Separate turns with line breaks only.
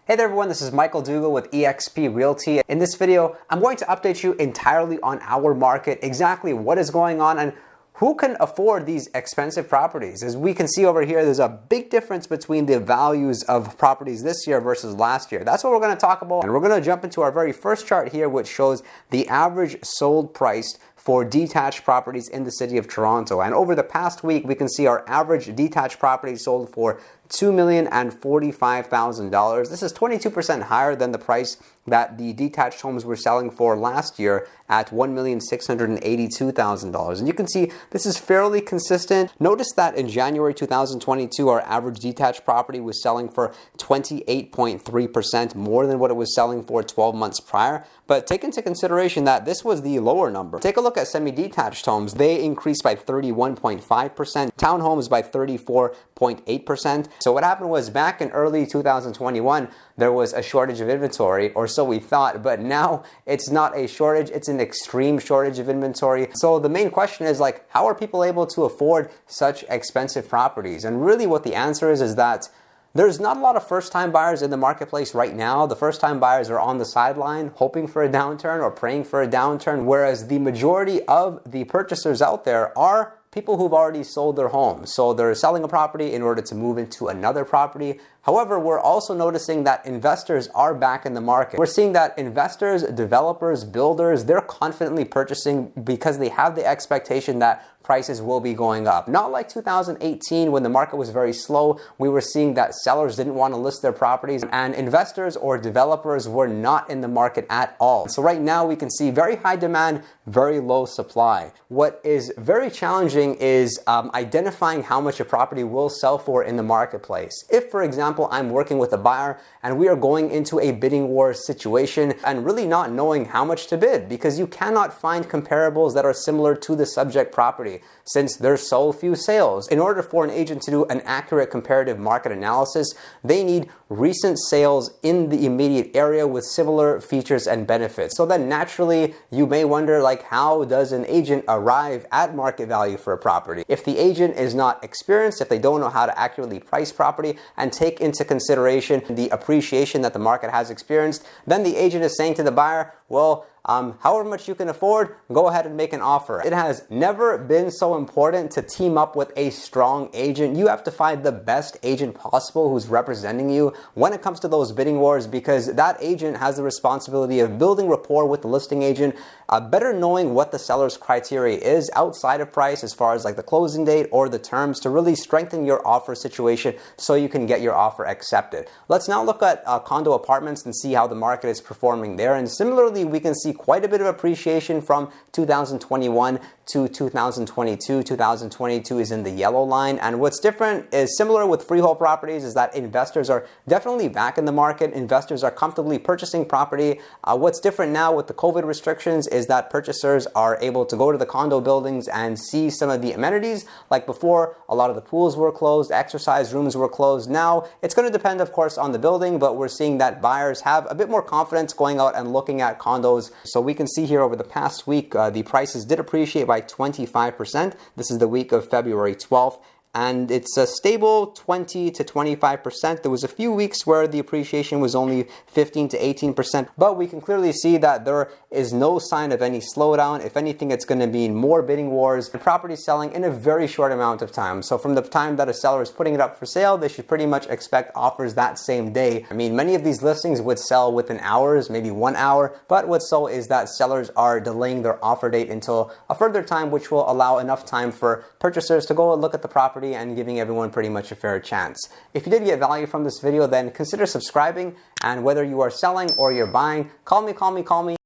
Hey there everyone, this is Michael Dougal with eXp Realty. In this video, I'm going to update you entirely on our market, exactly what is going on and who can afford these expensive properties. As we can see over here, there's a big difference between the values of properties this year versus last year. That's what we're going to talk about. And we're going to jump into our very first chart here, which shows the average sold price for detached properties in the city of Toronto. And over the past week, we can see our average detached property sold for $2,045,000. This is 22% higher than the price that the detached homes were selling for last year at $1,682,000. And you can see this is fairly consistent. Notice that in January 2022, our average detached property was selling for 28.3% more than what it was selling for 12 months prior. But take into consideration that this was the lower number. Take a look at semi-detached homes. They increased by 31.5%, townhomes by 34.8%. So what happened was back in early 2021, there was a shortage of inventory, or so we thought, but now it's not a shortage, it's an extreme shortage of inventory. So the main question is how are people able to afford such expensive properties? And really what the answer is that there's not a lot of first-time buyers in the marketplace right now. The first-time buyers are on the sideline hoping for a downturn or praying for a downturn, whereas the majority of the purchasers out there are people who've already sold their homes. So they're selling a property in order to move into another property. However, we're also noticing that investors are back in the market. We're seeing that investors, developers, builders, they're confidently purchasing because they have the expectation that prices will be going up. Not like 2018 when the market was very slow. We were seeing that sellers didn't want to list their properties and investors or developers were not in the market at all. So right now we can see very high demand, very low supply. What is very challenging is identifying how much a property will sell for in the marketplace. If, for example, I'm working with a buyer and we are going into a bidding war situation and really not knowing how much to bid because you cannot find comparables that are similar to the subject property since there's so few sales. In order for an agent to do an accurate comparative market analysis, they need recent sales in the immediate area with similar features and benefits. So then naturally, you may wonder how does an agent arrive at market value for a property? If the agent is not experienced, if they don't know how to accurately price property and take into consideration the appreciation that the market has experienced, then the agent is saying to the buyer, well, however much you can afford, go ahead and make an offer. It has never been so important to team up with a strong agent. You have to find the best agent possible who's representing you when it comes to those bidding wars because that agent has the responsibility of building rapport with the listing agent, better knowing what the seller's criteria is outside of price as far as the closing date or the terms to really strengthen your offer situation so you can get your offer accepted. Let's now look at condo apartments and see how the market is performing there. And similarly, we can see quite a bit of appreciation from 2021 to 2022. 2022 is in the yellow line. And what's different is similar with freehold properties is that investors are definitely back in the market. Investors are comfortably purchasing property. What's different now with the COVID restrictions is that purchasers are able to go to the condo buildings and see some of the amenities. Like before, a lot of the pools were closed, exercise rooms were closed. Now, it's going to depend, of course, on the building, but we're seeing that buyers have a bit more confidence going out and looking at condos. So we can see here over the past week, the prices did appreciate by 25%. This is the week of February 12th. And it's a stable 20 to 25%. There was a few weeks where the appreciation was only 15 to 18%, but we can clearly see that there is no sign of any slowdown. If anything, it's going to be more bidding wars and property selling in a very short amount of time. So from the time that a seller is putting it up for sale, they should pretty much expect offers that same day. I mean, many of these listings would sell within hours, maybe 1 hour, but what's so is that sellers are delaying their offer date until a further time, which will allow enough time for purchasers to go and look at the property and giving everyone pretty much a fair chance. If you did get value from this video, then consider subscribing. And whether you are selling or you're buying, call me.